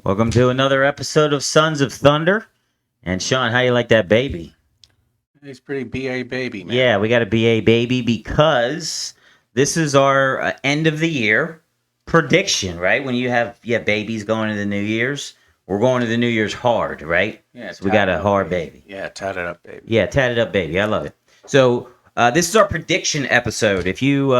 Welcome to another episode of Sons of Thunder. And Sean, how you like that baby? He's pretty BA baby, man. Yeah, we got to be a baby because this is our end of the year prediction, right? When you have babies going into the New Year's, we're going to the New Year's hard, right? Yeah, So we got a hard baby. Yeah, tatted up baby. Yeah, tatted up baby. I love it. So this is our prediction episode. If you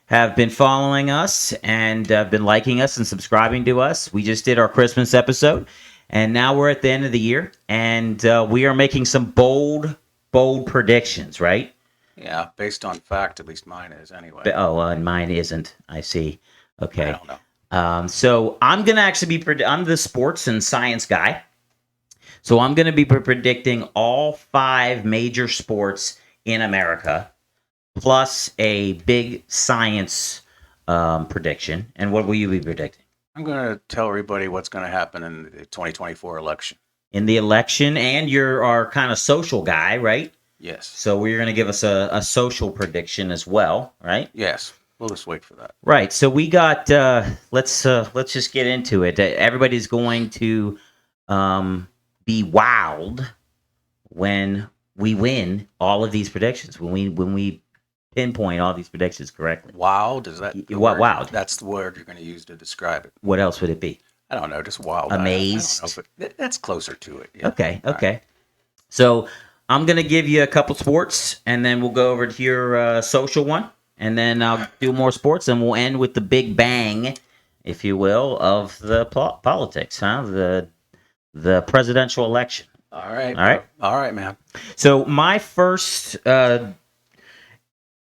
have been following us and been liking us and subscribing to us, we just did our Christmas episode, and now we're at the end of the year, and we are making some bold predictions, right? Yeah, based on fact, at least mine is anyway. And mine isn't. I see. Okay. I don't know. So I'm gonna actually be. I'm the sports and science guy. So I'm gonna be predicting all 5 major sports in America, plus a big science prediction. And what will you be predicting? I'm going to tell everybody what's going to happen in the 2024 election. In the election, and you're our kind of social guy, right? Yes. So you're going to give us a social prediction as well, right? Yes. We'll just wait for that. Right. So we got. Let's just get into it. Everybody's going to be wowed when we win all of these predictions. When we pinpoint all these predictions correctly. Wowed? Is that the What word? wowed? That's the word you're going to use to describe it. What else would it be? I don't know. Just wowed. Amazed? I don't know if that's closer to it. Yeah. Okay. All Okay. right. So I'm gonna give you a couple sports, and then we'll go over to your social one, and then I'll do more sports, and we'll end with the big bang, if you will, of the politics, huh? The presidential election. All right. All right. All right, man. So my first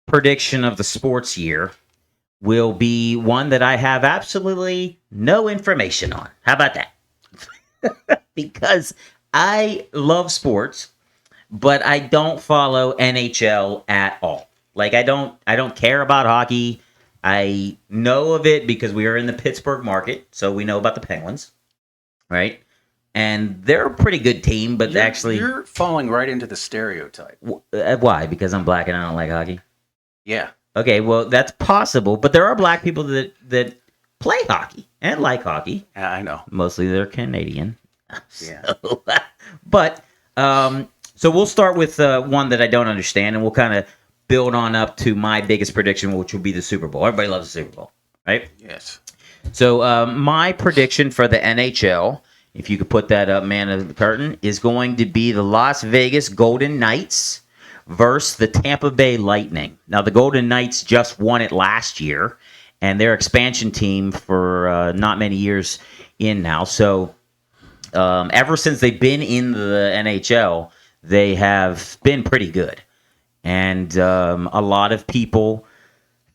prediction of the sports year will be one that I have absolutely no information on. How about that? Because I love sports, but I don't follow NHL at all. Like I don't care about hockey. I know of it because we are in the Pittsburgh market, so we know about the Penguins, right? And they're a pretty good team, but You're falling right into the stereotype. Why? Because I'm black and I don't like hockey? Yeah. Okay, well, that's possible, but there are black people that play hockey and like hockey. Yeah, I know. Mostly they're Canadian. Yeah. But, so we'll start with one that I don't understand, and we'll kind of build on up to my biggest prediction, which will be the Super Bowl. Everybody loves the Super Bowl, right? Yes. So my prediction for the NHL, if you could put that up, man of the curtain, is going to be the Las Vegas Golden Knights versus the Tampa Bay Lightning. Now, the Golden Knights just won it last year, and their expansion team for not many years in now. So ever since they've been in the NHL, they have been pretty good. And a lot of people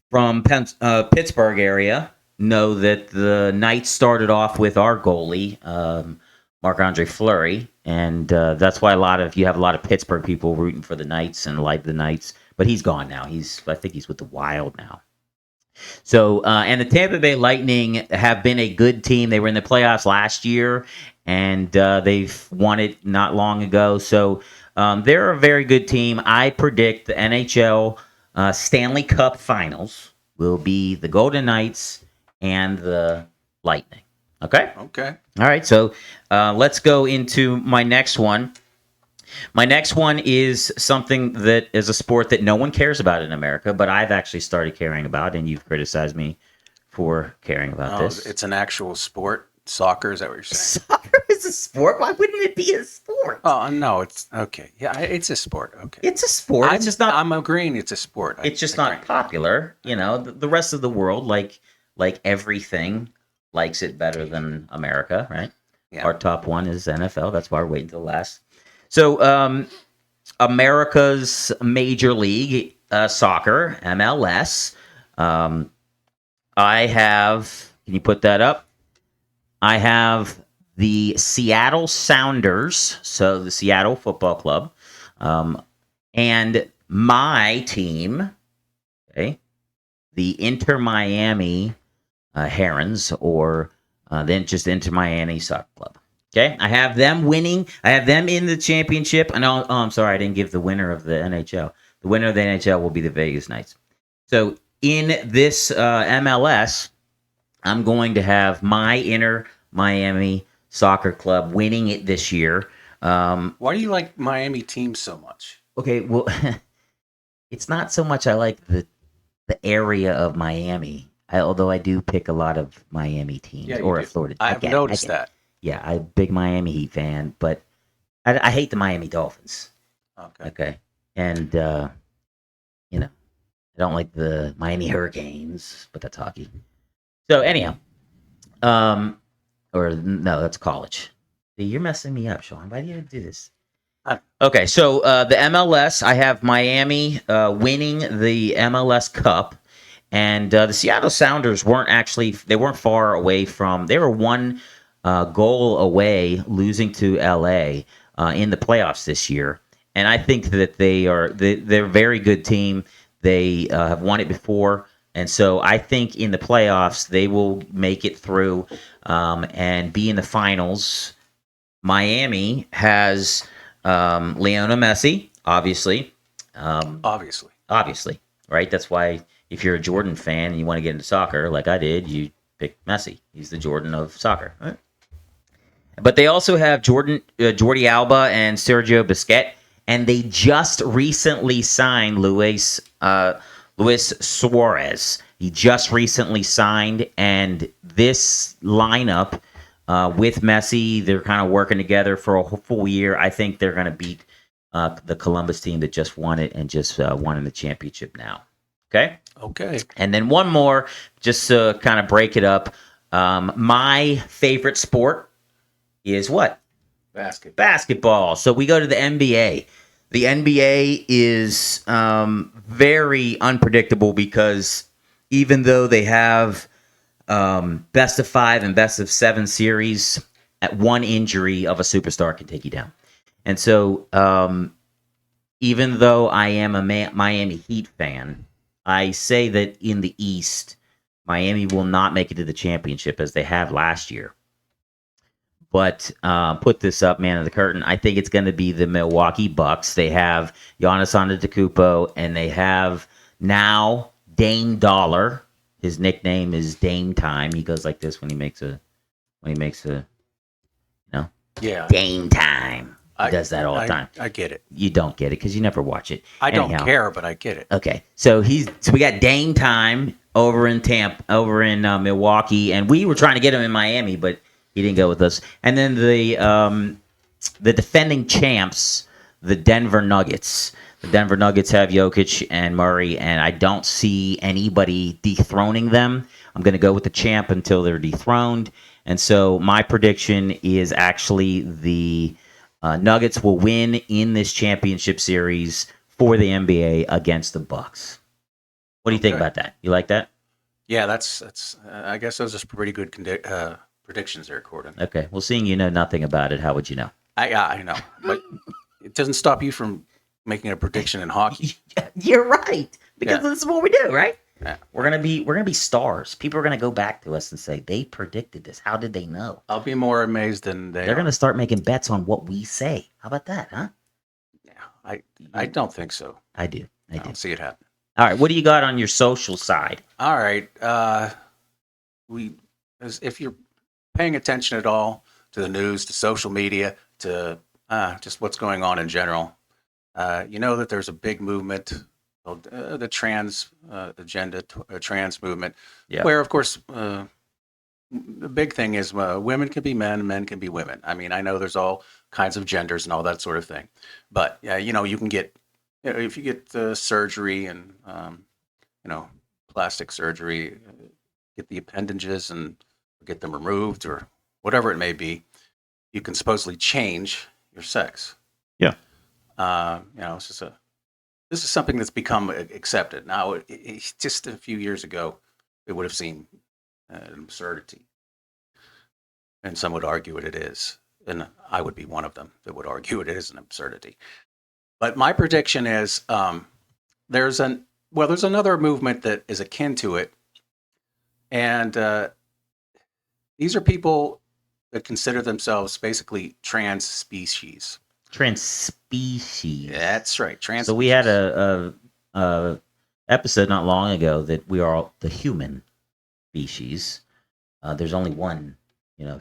from Pittsburgh area know that the Knights started off with our goalie, Marc-Andre Fleury, and that's why you have a lot of Pittsburgh people rooting for the Knights and like the Knights. But he's gone now. I think he's with the Wild now. So and the Tampa Bay Lightning have been a good team. They were in the playoffs last year, and they've won it not long ago. So they're a very good team. I predict the NHL Stanley Cup Finals will be the Golden Knights and the Lightning. Okay? Okay. All right, so let's go into my next one. My next one is something that is a sport that no one cares about in America, but I've actually started caring about, and you've criticized me for caring about this. It's an actual sport. Soccer, is that what you're saying? Soccer is a sport? Why wouldn't it be a sport? Oh, no, it's okay. Yeah, it's a sport. Okay. It's a sport. It's just not. I'm agreeing it's a sport. It's just not popular. You know, the rest of the world, like everything, likes it better than America, right? Yeah. Our top one is NFL. That's why we're waiting till last. So, America's Major League Soccer, MLS. I have. Can you put that up? I have the Seattle Sounders, so the Seattle Football Club, and my team, okay, the Inter Miami Herons, or then just Inter Miami Soccer Club. Okay, I have them winning. I have them in the championship. And I'm sorry, I didn't give the winner of the NHL. The winner of the NHL will be the Vegas Knights. So in this MLS, I'm going to have my Inter Miami Soccer Club winning it this year. Why do you like Miami teams so much? Okay, well, it's not so much I like the area of Miami. Although I do pick a lot of Miami teams Yeah, you or do. Florida. I I've get it, I noticed get it. that. Yeah, I'm a big Miami Heat fan, but I hate the Miami Dolphins. Okay. Okay, and you know, I don't like the Miami Hurricanes, but that's hockey. So anyhow, um, or no, that's college. See, you're messing me up, Sean. Why do you do this? Uh, Okay, so the MLS, I have Miami winning the MLS Cup, and the Seattle Sounders weren't far away from. They were one goal away losing to LA in the playoffs this year, and I think that they're a very good team. They have won it before. And so I think in the playoffs they will make it through and be in the finals. Miami has Lionel Messi, obviously. Obviously. Obviously, right? That's why if you're a Jordan fan and you want to get into soccer, like I did, you pick Messi. He's the Jordan of soccer. Right? But they also have Jordi Alba and Sergio Busquets, and they just recently signed Luis Suarez. He just recently signed, and this lineup with Messi, they're kind of working together for a full year. I think they're going to beat the Columbus team that just won it and just won in the championship now. Okay? Okay. And then one more, just to kind of break it up. My favorite sport is what? Basketball. So we go to the NBA. The NBA is very unpredictable because even though they have best of 5 and best of 7 series, at one injury of a superstar can take you down. And so even though I am a Miami Heat fan, I say that in the East, Miami will not make it to the championship as they have last year. But put this up, man of the curtain. I think it's going to be the Milwaukee Bucks. They have Giannis Antetokounmpo, and they have now Dame Dollar. His nickname is Dame Time. He goes like this when he makes a, Yeah. Dame Time. He does that all the time. I get it. You don't get it because you never watch it. I don't Anyhow. care, but I get it. Okay, so we got Dame Time over in Milwaukee, and we were trying to get him in Miami, but he didn't go with us. And then the defending champs, the Denver Nuggets. The Denver Nuggets have Jokic and Murray, and I don't see anybody dethroning them. I'm going to go with the champ until they're dethroned. And so my prediction is actually the Nuggets will win in this championship series for the NBA against the Bucks. What do you think about that? You like that? Yeah, that's. I guess those are pretty good predictions there, Gordon. Okay. Well, seeing you know nothing about it, how would you know? I know, but it doesn't stop you from making a prediction in hockey. You're right, because Yeah. this is what we do, right? Yeah. We're gonna be stars. People are gonna go back to us and say they predicted this. How did they know? I'll be more amazed than They're gonna start making bets on what we say. How about that, huh? Yeah, I don't think so. I do. I don't see it happen. All right. What do you got on your social side? All right. If you're paying attention at all to the news, to social media, to just what's going on in general, you know that there's a big movement called the trans agenda, trans movement, Yeah. where, of course, the big thing is women can be men, men can be women. I mean, I know there's all kinds of genders and all that sort of thing, but you know, you can get if you get surgery and plastic surgery, get the appendages and get them removed or whatever it may be, you can supposedly change your sex. Yeah. This is something that's become accepted now. Just a few years ago, it would have seemed an absurdity, and some would argue it is, and I would be one of them that would argue it is an absurdity. But my prediction is there's another movement that is akin to it, and these are people that consider themselves basically trans species. Trans species. That's right, trans. So we had a episode not long ago that we are all the human species. There's only one,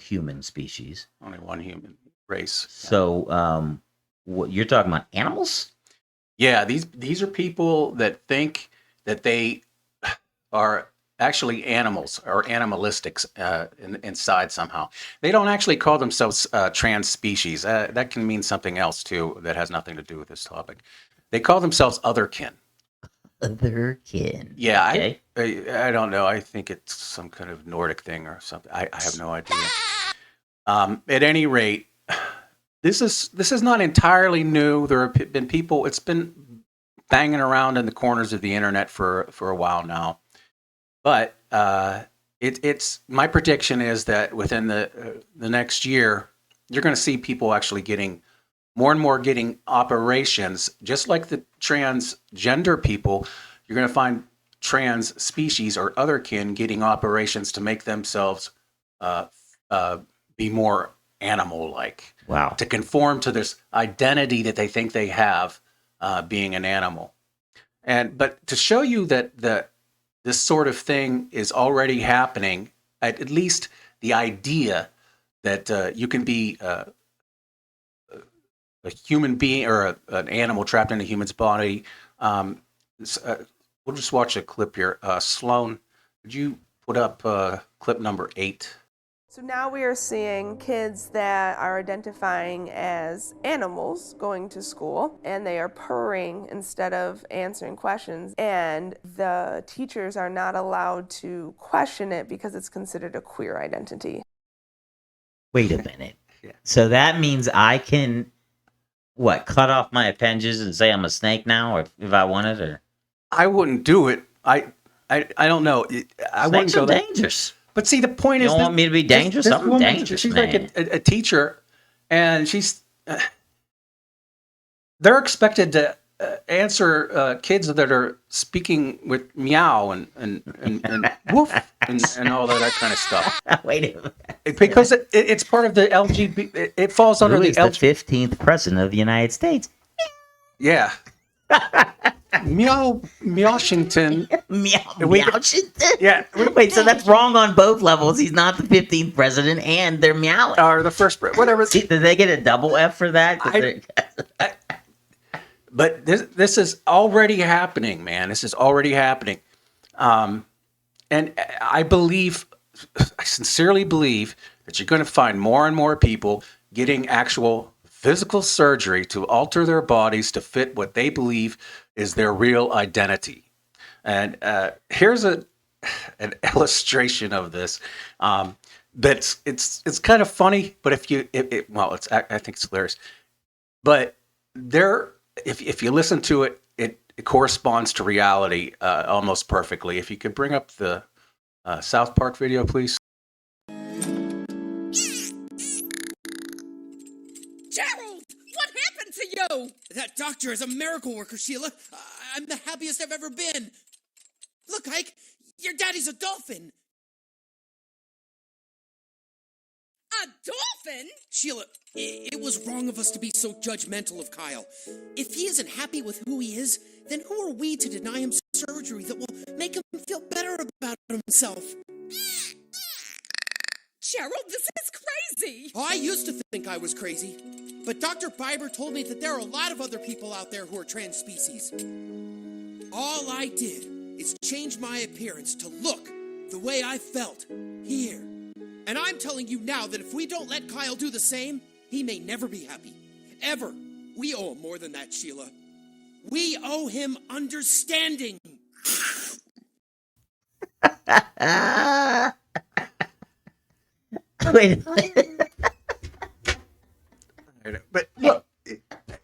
human species. Only one human race. So, what you're talking about animals? Yeah, these are people that think that they are actually animals or animalistics inside somehow. They don't actually call themselves trans species. That can mean something else too that has nothing to do with this topic. They call themselves otherkin. Otherkin. Yeah, Okay. I don't know. I think it's some kind of Nordic thing or something. I have no idea. At any rate, this is not entirely new. There have been people. It's been banging around in the corners of the internet for a while now. But it's my prediction is that within the next year, you're going to see people actually getting more and more getting operations, just like the transgender people. You're going to find trans species or otherkin getting operations to make themselves uh, be more animal-like, Wow. to conform to this identity that they think they have, being an animal. But to show you that this sort of thing is already happening, at least the idea that you can be a human being or an animal trapped in a human's body. We'll just watch a clip here. Sloan, would you put up clip number 8? So now we are seeing kids that are identifying as animals going to school, and they are purring instead of answering questions, and the teachers are not allowed to question it because it's considered a queer identity. Wait a minute. Yeah. So that means I can cut off my appendages and say I'm a snake now, or if I wanted, or I wouldn't do it. I don't know. I wouldn't snakes go are that. dangerous. But see, the point You is, don't want me to be dangerous? This I'm woman, dangerous, she's man. like a teacher, and she's they're expected to answer kids that are speaking with meow and woof and all that kind of stuff. Wait a minute. Because it's part of the LGBT. It falls under Who the is the 15th president of the United States? Yeah. Meow, Washington. Meow, We- Washington? Yeah. Wait, so that's wrong on both levels. He's not the 15th president, and they're meowing. Or the first, whatever. See, did they get a double F for that? 'Cause But this is already happening, man. This is already happening. And I sincerely believe that you're going to find more and more people getting actual physical surgery to alter their bodies to fit what they believe is their real identity. And here's an illustration of this. That's it's kind of funny, but I think it's hilarious. But if you listen to it, it corresponds to reality almost perfectly. If you could bring up the South Park video, please. Gerald, what happened to you? That doctor is a miracle worker, Sheila. I'm the happiest I've ever been. Look, Ike, your daddy's a dolphin. A dolphin? Sheila, it was wrong of us to be so judgmental of Kyle. If he isn't happy with who he is, then who are we to deny him surgery that will make him feel better about himself? Gerald, this is crazy. Oh, I used to think I was crazy. But Dr. Biber told me that there are a lot of other people out there who are trans species. All I did is change my appearance to look the way I felt here. And I'm telling you now that if we don't let Kyle do the same, he may never be happy. Ever. We owe him more than that, Sheila. We owe him understanding. Wait. But look,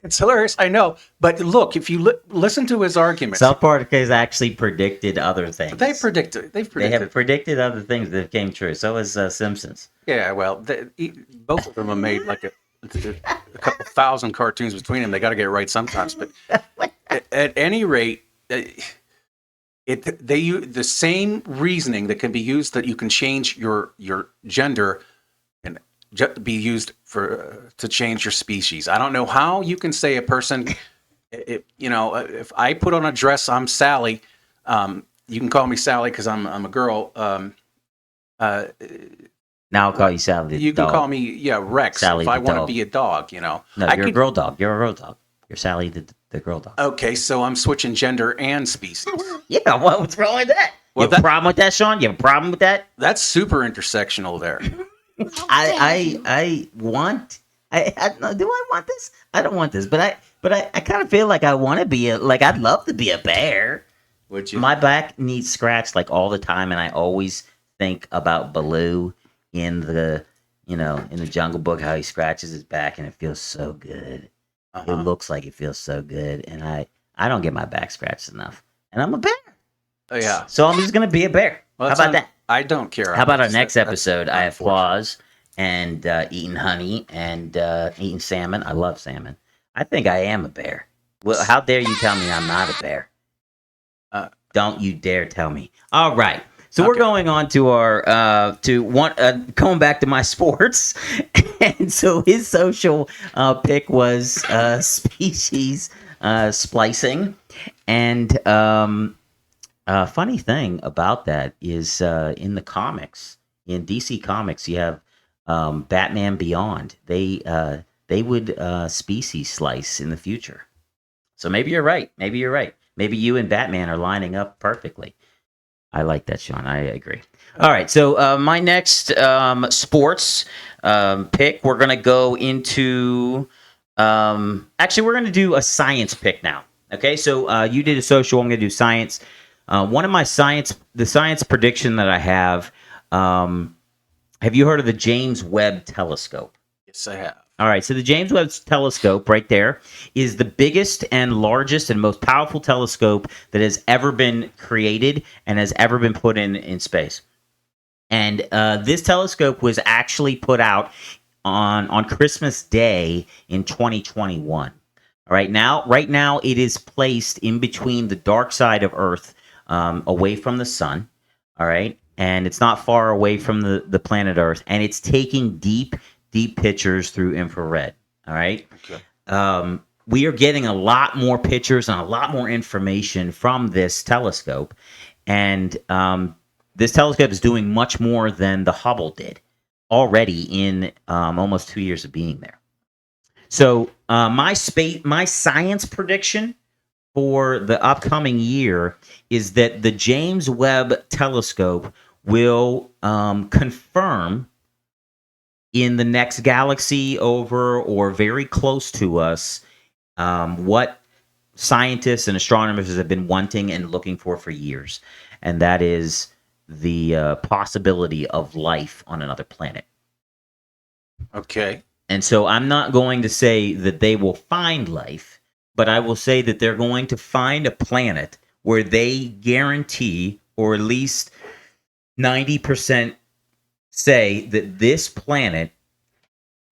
it's hilarious. I know. But look, if you listen to his arguments, South Park has actually predicted other things. they've predicted. They have predicted other things that came true. So has Simpsons. Yeah, well, both of them have made like a couple thousand cartoons between them. They got to get it right sometimes. But at any rate, they use the same reasoning that can be used that you can change your gender and be used to change your species. I don't know how you can say a person, if I put on a dress, I'm Sally. You can call me Sally because I'm a girl. Now I'll call you Sally the You can dog. call me, Rex, Sally if I the want to dog. be a dog, No, I you're a girl dog. You're a girl dog. You're Sally the girl dog. Okay, so I'm switching gender and species. Yeah, what's wrong with that? Well, you have a problem with that, Sean? You have a problem with that? That's super intersectional there. I want. Do I want this? I don't want this, but I kind of feel like I want to be I'd love to be a bear. Would you? My back needs scratched like all the time, and I always think about Baloo in the in the Jungle Book, how he scratches his back and it feels so good. It looks like it feels so good, and I don't get my back scratched enough, and I'm a bear. Oh, yeah. So I'm just gonna be a bear. Well, How about that? I don't care. How about our much. next That's episode? I have unfortunate. flaws and eating honey and eating salmon. I love salmon. I think I am a bear. Well, how dare you tell me I'm not a bear? Don't you dare tell me. All right. So we're going on to our going back to my sports, and so his social pick was species splicing, and funny thing about that is in the comics, in DC Comics, you have Batman Beyond. They would species slice in the future. So maybe you're right. Maybe you're right. Maybe you and Batman are lining up perfectly. I like that, Sean. I agree. All right. So my next sports pick, we're going to go into. Actually, we're going to do a science pick now. Okay. So you did a social. I'm going to do science. One of my the science prediction that I have. Have you heard of the James Webb Telescope? Yes, I have. All right, so the James Webb Telescope right there is the biggest and largest and most powerful telescope that has ever been created and has ever been put in space. And this telescope was actually put out on Christmas Day in 2021. Right now it is placed in between the dark side of Earth, away from the sun. All right, and it's not far away from the planet Earth, and it's taking deep pictures through infrared. All right. Okay. We are getting a lot more pictures and a lot more information from this telescope, and this telescope is doing much more than the Hubble did already in almost 2 years of being there. So my science prediction for the upcoming year is that the James Webb Telescope will confirm in the next galaxy over or very close to us what scientists and astronomers have been wanting and looking for years, and that is the possibility of life on another planet. Okay. And so I'm not going to say that they will find life, but I will say that they're going to find a planet where they guarantee, or at least 90% say that this planet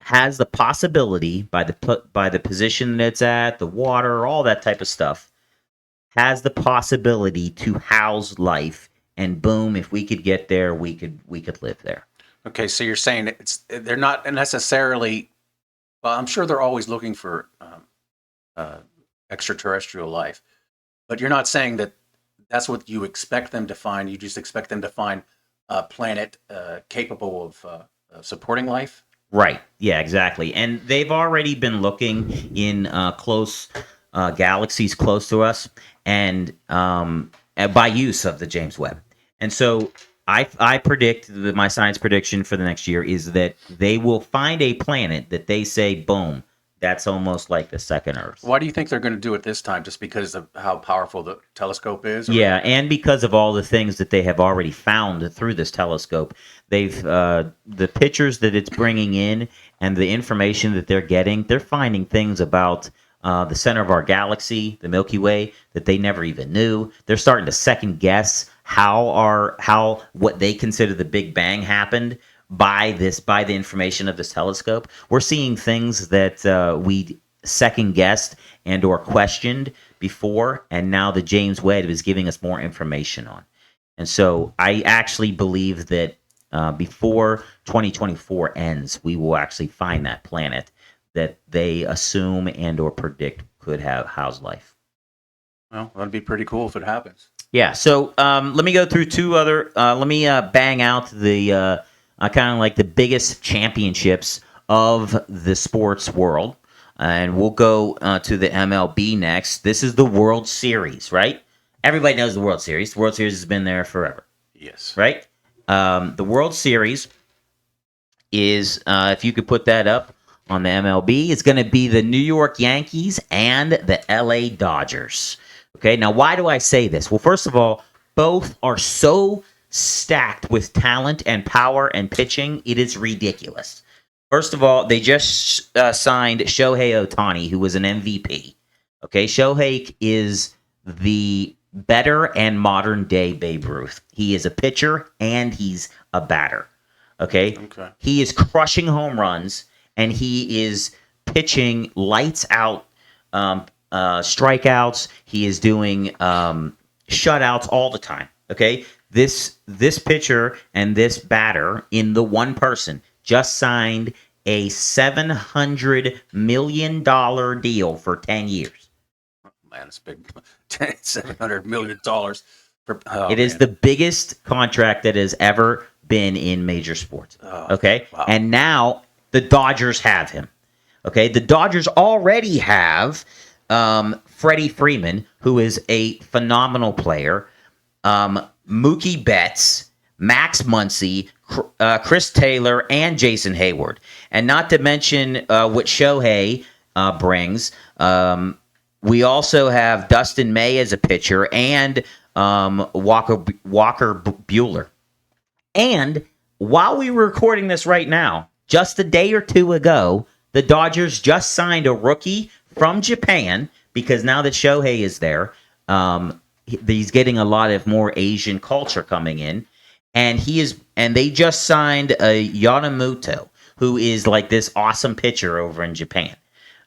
has the possibility, by the position that it's at, the water, all that type of stuff, has the possibility to house life. And boom, if we could get there, we could live there. Okay, so you're saying they're not necessarily. Well, I'm sure they're always looking for extraterrestrial life, but you're not saying that that's what you expect them to find. You just expect them to find a planet capable of supporting life. Right. Yeah, exactly. And they've already been looking in close galaxies close to us, and by use of the James Webb. And so I predict that my science prediction for the next year is that they will find a planet that they say, boom, that's almost like the second Earth. Why do you think they're going to do it this time? Just because of how powerful the telescope is? Yeah, and because of all the things that they have already found through this telescope. They've the pictures that it's bringing in and the information that they're getting, they're finding things about the center of our galaxy, the Milky Way, that they never even knew. They're starting to second guess how what they consider the Big Bang happened by the information of this telescope. We're seeing things that we second guessed and or questioned before, and now the James Webb is giving us more information on. And so I actually believe that before 2024 ends, we will actually find that planet that they assume and or predict could have housed life. Well, that'd be pretty cool if it happens. Yeah. So let me go through two other. Let me bang out the kind of like the biggest championships of the sports world. And we'll go to the MLB next. This is the World Series, right? Everybody knows the World Series. The World Series has been there forever, Yes. right? The World Series is, if you could put that up on the MLB, it's going to be the New York Yankees and the LA Dodgers. Okay, now why do I say this? Well, first of all, both are so stacked with talent and power and pitching, it is ridiculous. First of all, they just signed Shohei Ohtani, who was an MVP. Okay, Shohei is the better and modern day Babe Ruth. He is a pitcher and he's a batter. Okay, Okay. he is crushing home runs and he is pitching lights out, strikeouts. He is doing shutouts all the time. Okay, this pitcher and this batter in the one person just signed a $700 million deal for 10 years. Man, it's big. $700 million. It is the biggest contract that has ever been in major sports. Okay? Wow. And now the Dodgers have him. Okay? The Dodgers already have Freddie Freeman, who is a phenomenal player, Mookie Betts, Max Muncy, Chris Taylor, and Jason Hayward. And not to mention what Shohei brings. We also have Dustin May as a pitcher and Walker Buehler. And while we were recording this right now, just a day or two ago, the Dodgers just signed a rookie from Japan because now that Shohei is there, he's getting a lot of more Asian culture coming in. And they just signed a Yamamoto, who is like this awesome pitcher over in Japan.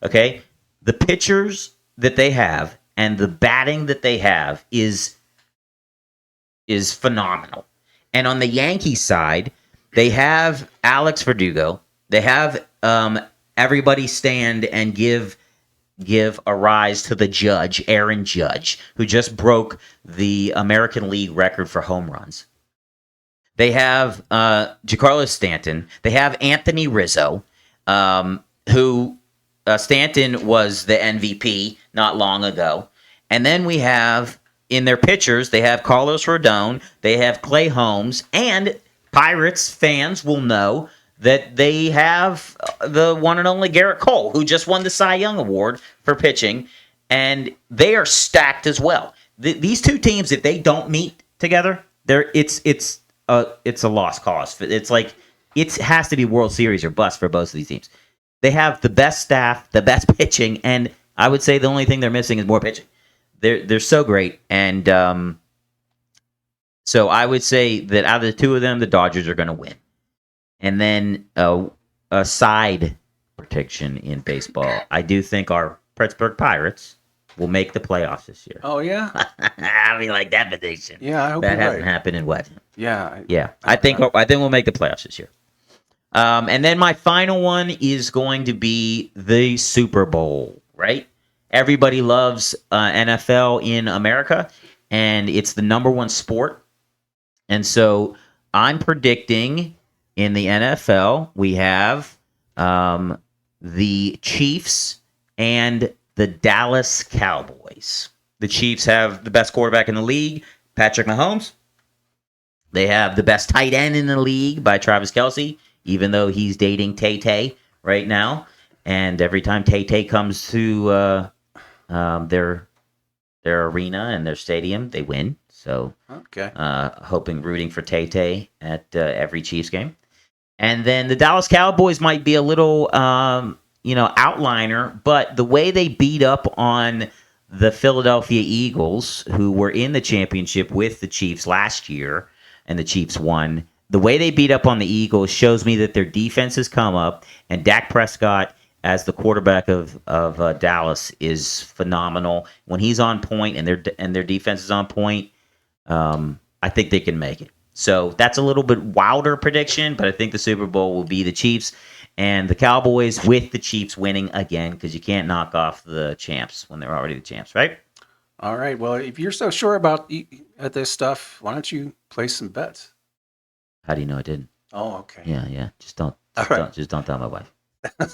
Okay? The pitchers that they have and the batting that they have is phenomenal. And on the Yankees side, they have Alex Verdugo. They have everybody stand and give a rise to the judge, Aaron Judge, who just broke the American League record for home runs. They have Giancarlo Stanton. They have Anthony Rizzo, who Stanton was the MVP not long ago. And then we have, in their pitchers, they have Carlos Rodon. They have Clay Holmes. And Pirates fans will know that they have the one and only Garrett Cole, who just won the Cy Young Award for pitching. And they are stacked as well. These two teams, if they don't meet together, it's a lost cause. It's like it has to be World Series or bust for both of these teams. They have the best staff, the best pitching, and I would say the only thing they're missing is more pitching. They're so great, and so I would say that out of the two of them, the Dodgers are going to win. And then a side prediction in baseball, I do think our Pittsburgh Pirates will make the playoffs this year. Oh, yeah? I mean, like that prediction. Yeah, I hope that you're hasn't right. happened in what? Yeah. Yeah, I think we'll make the playoffs this year. And then my final one is going to be the Super Bowl, right? Everybody loves NFL in America, and it's the number one sport. And so I'm predicting in the NFL, we have the Chiefs and the Dallas Cowboys. The Chiefs have the best quarterback in the league, Patrick Mahomes. They have the best tight end in the league by Travis Kelce, even though he's dating Tay-Tay right now. And every time Tay-Tay comes to their arena and their stadium, they win. So, Okay. rooting for Tay-Tay at every Chiefs game. And then the Dallas Cowboys might be a little, outliner, but the way they beat up on the Philadelphia Eagles, who were in the championship with the Chiefs last year, and the Chiefs won, the way they beat up on the Eagles shows me that their defense has come up, and Dak Prescott, as the quarterback of Dallas, is phenomenal. When he's on point and their defense is on point, I think they can make it. So that's a little bit wilder prediction, but I think the Super Bowl will be the Chiefs and the Cowboys, with the Chiefs winning again, because you can't knock off the champs when they're already the champs, right? All right. Well, if you're so sure about this stuff, why don't you place some bets? How do you know I didn't? Oh, okay. Yeah. All right. Just don't tell my wife.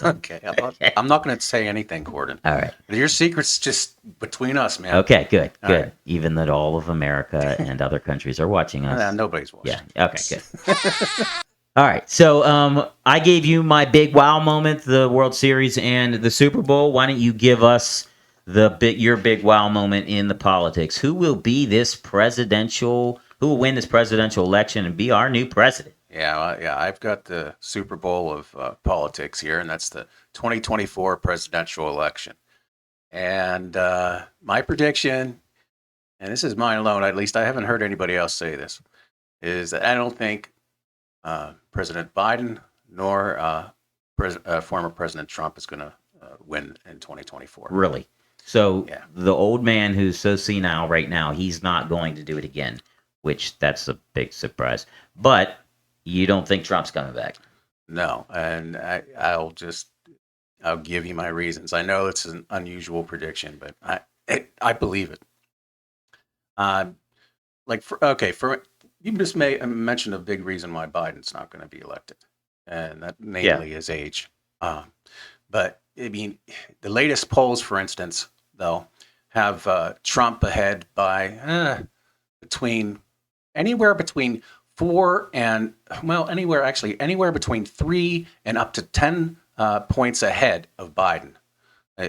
Okay. I'm not going to say anything, Gordon. All right. Your secret's just between us, man. Okay, good. All Good. right. Even that all of America and other countries are watching us. Nobody's watching. Yeah. Okay, good. All right. So, I gave you my big wow moment, the World Series and the Super Bowl. Why don't you give us your big wow moment in the politics? Who will be this presidential? Who will win this presidential election and be our new president? Yeah. I've got the Super Bowl of politics here, and that's the 2024 presidential election. And my prediction, and this is mine alone, at least I haven't heard anybody else say this, is that I don't think President Biden nor former President Trump is going to win in 2024. Really? So Yeah. the old man who's so senile right now, he's not going to do it again, which that's a big surprise. But you don't think Trump's coming back? No, and I'll give you my reasons. I know it's an unusual prediction, but I believe it. For you just mentioned a big reason why Biden's not going to be elected, and that namely his age. But I mean, the latest polls, for instance, though, have Trump ahead by anywhere between anywhere between 3 and up to 10 points ahead of Biden.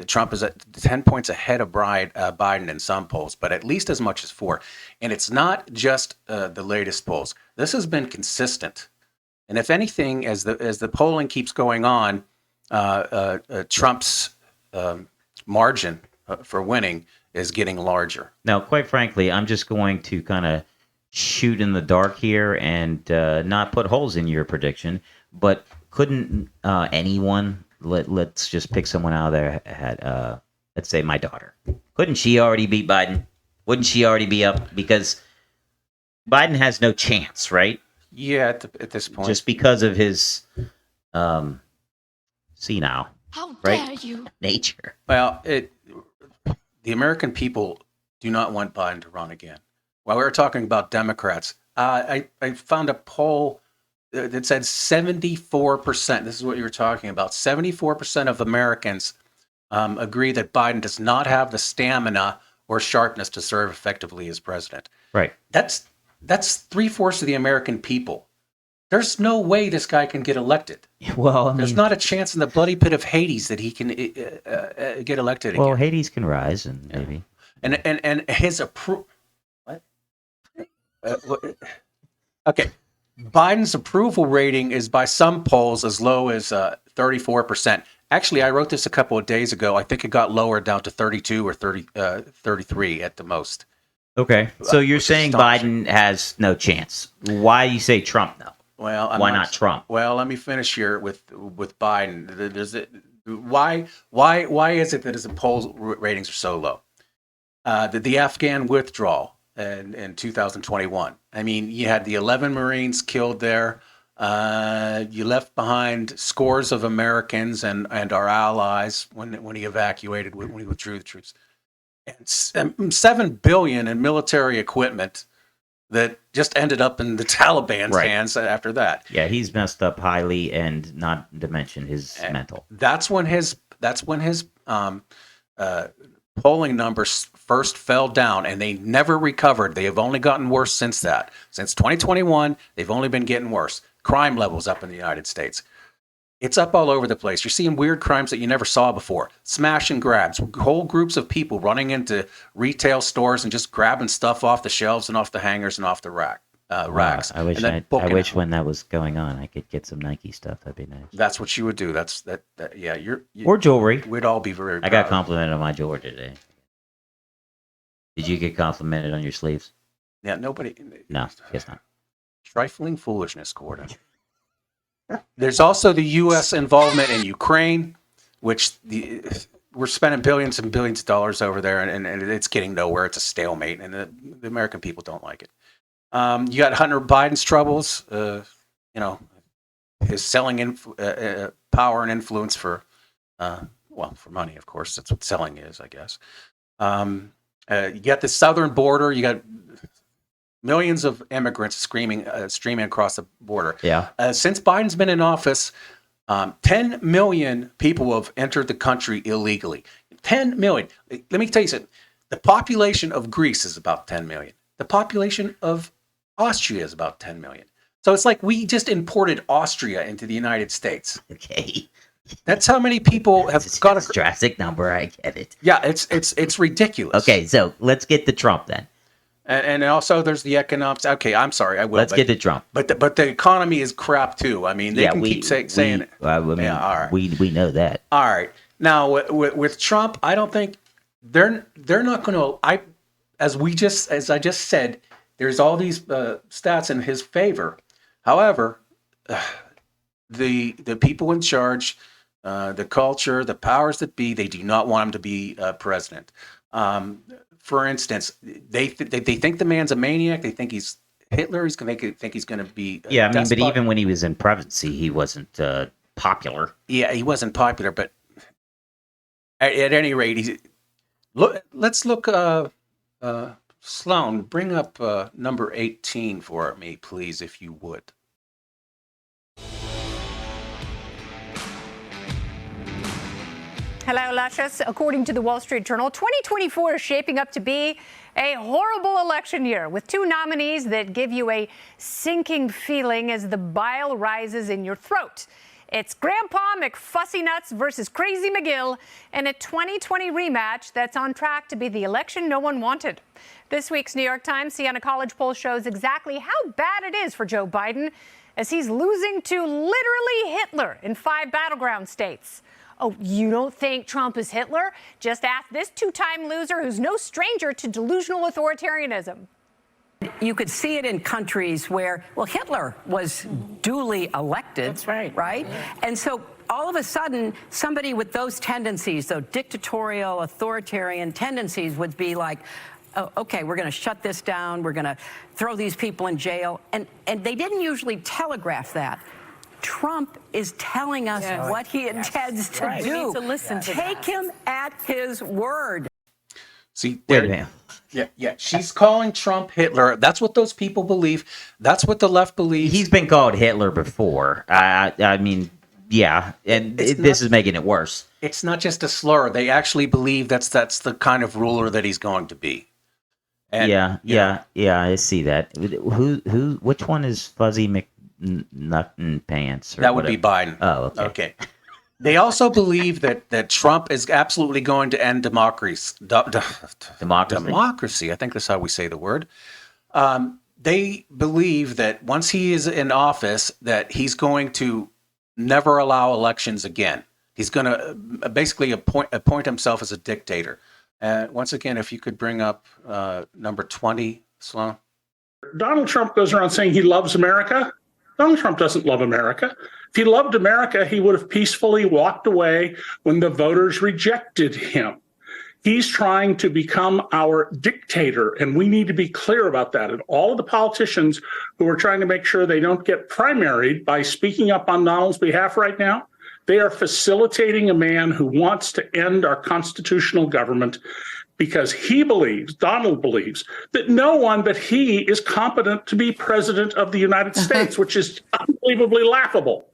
Trump is at 10 points ahead of Biden in some polls, but at least as much as 4. And it's not just the latest polls. This has been consistent. And if anything, as the polling keeps going on, Trump's margin for winning is getting larger. Now, quite frankly, I'm just going to kind of shoot in the dark here and not put holes in your prediction, but couldn't anyone, let's just pick someone out of there, let's say my daughter, couldn't she already beat Biden? Wouldn't she already be up? Because Biden has no chance, right? Yeah, at this point. Just because of his senile How Right. dare you? nature. Well, the American people do not want Biden to run again. While we were talking about Democrats, I found a poll that said 74%. This is what you were talking about. 74% of Americans agree that Biden does not have the stamina or sharpness to serve effectively as president. Right. That's 3/4 of the American people. There's no way this guy can get elected. Well, I There's mean, not a chance in the bloody pit of Hades that he can get elected well, again. Hades can rise, and maybe. And his approval. What? Okay. Biden's approval rating is by some polls as low as 34%. Actually, I wrote this a couple of days ago. I think it got lower down to 32 or 33 at the most. Okay, so you're Which is saying astonishing. Biden has no chance. Why you say Trump though? Well, Why not Trump? Well, let me finish here with Biden. Why is it that his poll ratings are so low? The Afghan withdrawal in 2021. I mean, you had the 11 Marines killed there. You left behind scores of Americans and our allies when he evacuated, when he withdrew the troops. And $7 billion in military equipment that just ended up in the Taliban's Right. hands after that. Yeah, he's messed up highly, and not to mention his mental. That's when his polling numbers first fell down, and they never recovered. They have only gotten worse since that. Since 2021, they've only been getting worse. Crime levels up in the United States. It's up all over the place. You're seeing weird crimes that you never saw before. Smash and grabs. Whole groups of people running into retail stores and just grabbing stuff off the shelves and off the hangers and off the racks. I wish and then booking it. when that was going on, I could get some Nike stuff. That'd be nice. That's what you would do. Yeah. Or jewelry. We'd all be very. I got proud. complimented on my jewelry today. Did you get complimented on your sleeves? Yeah, nobody. No, guess not. Trifling foolishness, Gordon. There's also the U.S. involvement in Ukraine, which we're spending billions and billions of dollars over there, and it's getting nowhere. It's a stalemate, and the American people don't like it. You got Hunter Biden's troubles, his selling power and influence for money, of course. That's what selling is, I guess. You got the southern border. You got millions of immigrants streaming across the border. Yeah. Since Biden's been in office, 10 million people have entered the country illegally. 10 million. Let me tell you something. The population of Greece is about 10 million. The population of Austria is about 10 million. So it's like we just imported Austria into the United States. Okay. That's how many people have It's got a drastic number. I get it. Yeah, it's ridiculous. Okay, so let's get to Trump then. And also there's the economics. Okay, I'm sorry, I will. Let's get to Trump. But the economy is crap too. I mean, they can keep saying it. I mean, Yeah, all right. we know that. All right. Now with Trump, I don't think they're not going to. As I just said, there's all these stats in his favor. However, the people in charge, the culture, the powers that be, they do not want him to be president. For instance, they think the man's a maniac. They think he's Hitler. Think he's going to be. Yeah, I mean, but even when he was in presidency, he wasn't popular. Yeah, he wasn't popular, but at any rate, let's look. Sloan, bring up number 18 for me, please, if you would. Hello, Luscious. According to the Wall Street Journal, 2024 is shaping up to be a horrible election year with two nominees that give you a sinking feeling as the bile rises in your throat. It's Grandpa McFussynuts versus Crazy McGill in a 2020 rematch that's on track to be the election no one wanted. This week's New York Times Siena College poll shows exactly how bad it is for Joe Biden as he's losing to literally Hitler in 5 battleground states. Oh, you don't think Trump is Hitler? Just ask this two-time loser who's no stranger to delusional authoritarianism. You could see it in countries where, well, Hitler was duly elected. That's right. Right? And so all of a sudden, somebody with those tendencies, those dictatorial, authoritarian tendencies would be like, oh, okay, we're going to shut this down. We're going to throw these people in jail. And they didn't usually telegraph that. Trump is telling us what he intends to do. We need to listen to Take him at his word. See, Wait a minute. Yeah. She's calling Trump Hitler. That's what those people believe. That's what the left believes. He's been called Hitler before. I mean, yeah, and this is making it worse. It's not just a slur. They actually believe that's the kind of ruler that he's going to be. And, Yeah, I see that. Which one is Fuzzy McNuttin Pants? Or that would whatever? be Biden. Oh, okay. They also believe that Trump is absolutely going to end democracy. Democracy. I think that's how we say the word. They believe that once he is in office, that he's going to never allow elections again. He's going to basically appoint himself as a dictator. Once again, if you could bring up number 20, Sloan. Donald Trump goes around saying he loves America. Donald Trump doesn't love America. If he loved America, he would have peacefully walked away when the voters rejected him. He's trying to become our dictator, and we need to be clear about that. And all of the politicians who are trying to make sure they don't get primaried by speaking up on Donald's behalf right now, they are facilitating a man who wants to end our constitutional government because Donald believes, that no one but he is competent to be president of the United States, which is unbelievably laughable.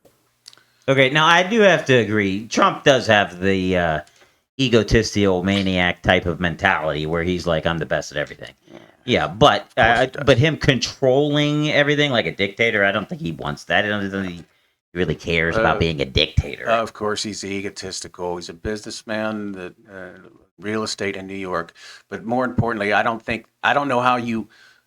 Okay, now I do have to agree. Trump does have the egotistical maniac type of mentality where he's like, I'm the best at everything. Yeah, but him controlling everything like a dictator, I don't think he wants that. I don't think he really cares about being a dictator. Of course, he's egotistical. He's a businessman, that real estate in New York. But more importantly, I don't know how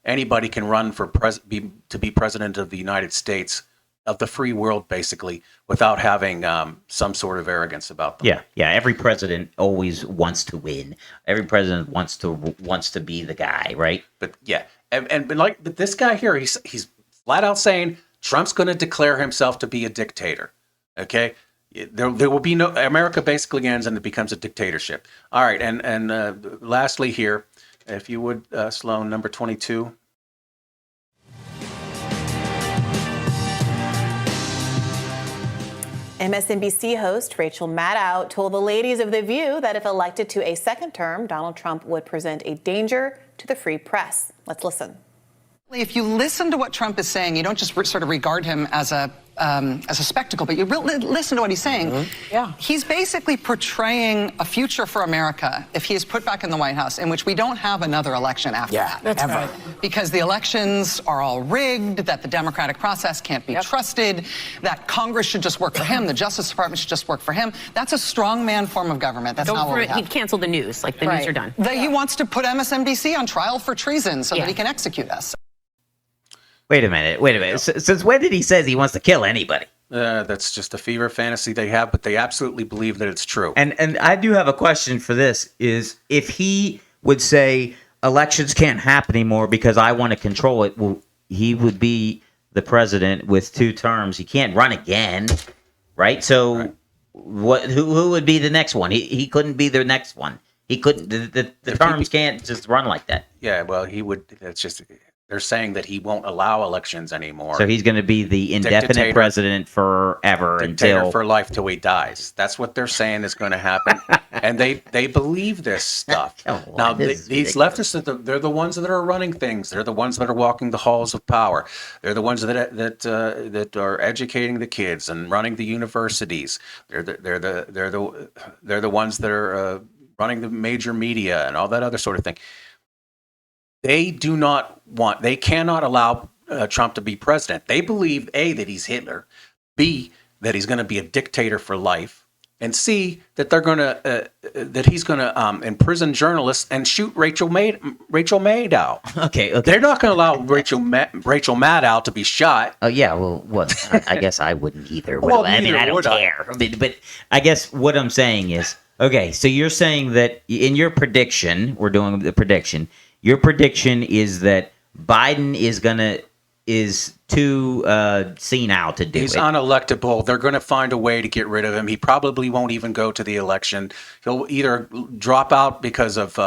anybody can run for to be president of the United States, of the free world, basically, without having some sort of arrogance about them. Yeah. Every president always wants to win. Every president wants to be the guy, right? But yeah, but this guy here, he's flat out saying Trump's going to declare himself to be a dictator. Okay, there will be no America. Basically ends and it becomes a dictatorship. All right, and lastly here, if you would, Sloan, number 22. MSNBC host Rachel Maddow told the ladies of The View that if elected to a second term, Donald Trump would present a danger to the free press. Let's listen. If you listen to what Trump is saying, you don't just sort of regard him as a spectacle, but you listen to what he's saying. Yeah. He's basically portraying a future for America if he is put back in the White House in which we don't have another election after that. That's right. Because the elections are all rigged, that the democratic process can't be trusted, that Congress should just work for him, the Justice Department should just work for him. That's a strongman form of government. That's not what we have. He'd cancel the news, like the news are done. He wants to put MSNBC on trial for treason so that he can execute us. Wait a minute. Since when did he say he wants to kill anybody? That's just a fever fantasy they have, but they absolutely believe that it's true. And I do have a question for this: is if he would say elections can't happen anymore because I want to control it, well, he would be the president with 2 terms. He can't run again, right? So, who would be the next one? He couldn't be the next one. He couldn't. The terms can't just run like that. Yeah, well, he would. That's just. They're saying that he won't allow elections anymore. So he's going to be the indefinite president forever dictator for life till he dies. That's what they're saying is going to happen, and they believe this stuff. Now these leftists, they're the ones that are running things. They're the ones that are walking the halls of power. They're the ones that are educating the kids and running the universities. They're the ones that are running the major media and all that other sort of thing. They cannot allow Trump to be president. They believe, A, that he's Hitler, B, that he's going to be a dictator for life, and C, that that he's going to imprison journalists and shoot Rachel Maddow. Okay. They're not going to allow Rachel Maddow to be shot. Oh yeah, well, I guess I wouldn't either. Well, I mean, I don't care. But I guess what I'm saying is, okay, so you're saying that in your prediction, we're doing the prediction. Your prediction is that Biden is too senile to do it. He's unelectable. They're going to find a way to get rid of him. He probably won't even go to the election. He'll either drop out because of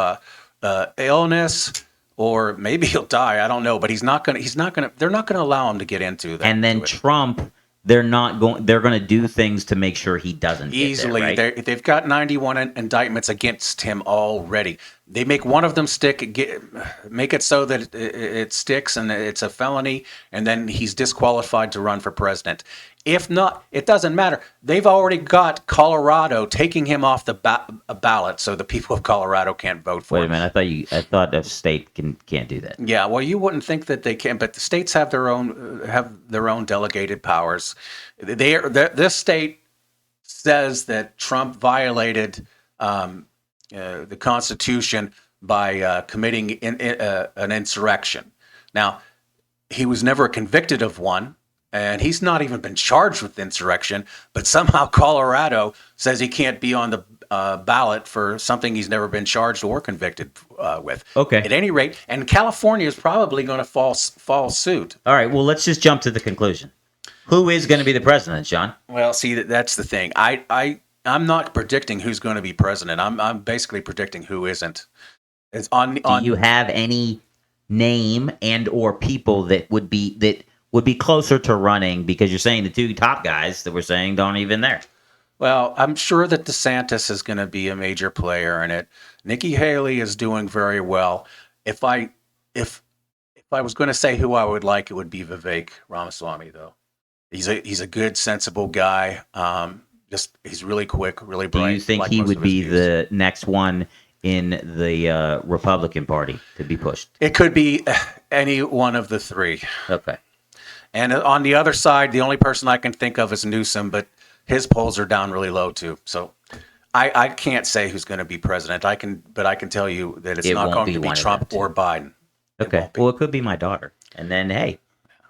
illness, or maybe he'll die. I don't know. But they're not going to allow him to get into that. And then Trump, they're going to do things to make sure he doesn't easily. Get there, right? They've got 91 indictments against him already. They make one of them make it so that it sticks and it's a felony, and then he's disqualified to run for president. If not, it doesn't matter. They've already got Colorado taking him off the ballot, so the people of Colorado can't vote for him. Wait a minute, I thought the state can't do that. Yeah, well, you wouldn't think that they can, but the states have their own delegated powers. This state says that Trump violated the Constitution by committing an insurrection. Now, he was never convicted of one, and he's not even been charged with insurrection, but somehow Colorado says he can't be on the ballot for something he's never been charged or convicted with. Okay. At any rate, and California is probably going to fall suit. All right, well, let's just jump to the conclusion. Who is going to be the president, John? Well, see, that's the thing. I'm not predicting who's going to be president. I'm basically predicting who isn't. Do you have any name and or people that would be closer to running? Because you're saying the 2 top guys that we're saying don't even there. Well, I'm sure that DeSantis is going to be a major player in it. Nikki Haley is doing very well. If I was going to say who I would like, it would be Vivek Ramaswamy, though. He's a good, sensible guy. He's really quick, really bright. Do you think he would be the next one in the Republican Party to be pushed? It could be any one of the 3. Okay. And on the other side, the only person I can think of is Newsom, but his polls are down really low too. So I can't say who's going to be president. But I can tell you that it's not going to be Trump or Biden. Okay. Well, it could be my daughter, and then hey,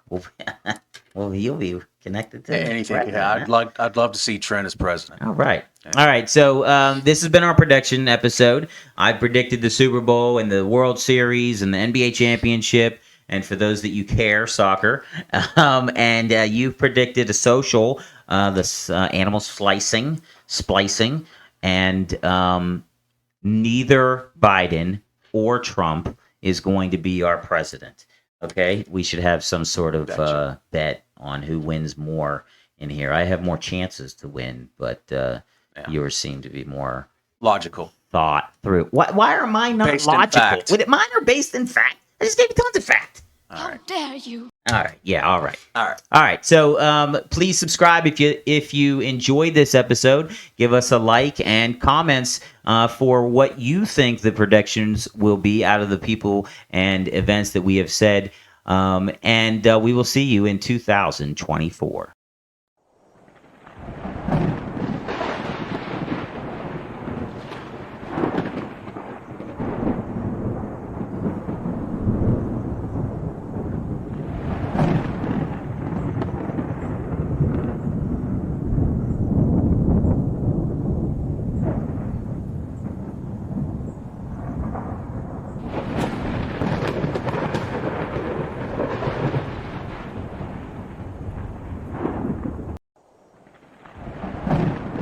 well, you'll be connected to anything. Yeah, I'd love to see Trent as president. All right. All right. So this has been our prediction episode. I predicted the Super Bowl and the World Series and the NBA championship. And for those that you care, soccer. And you predicted a social, this animal splicing. And neither Biden or Trump is going to be our president. Okay? We should have some sort of bet on who wins more in here. I have more chances to win, but yours seem to be more logical. Thought through. Why are mine not based logical? Mine are based in fact. I just gave you tons of fact. All right. Dare you? All right. Yeah. All right. All right. All right. So please subscribe if you enjoyed this episode. Give us a like and comments for what you think the predictions will be out of the people and events that we have said. And we will see you in 2024.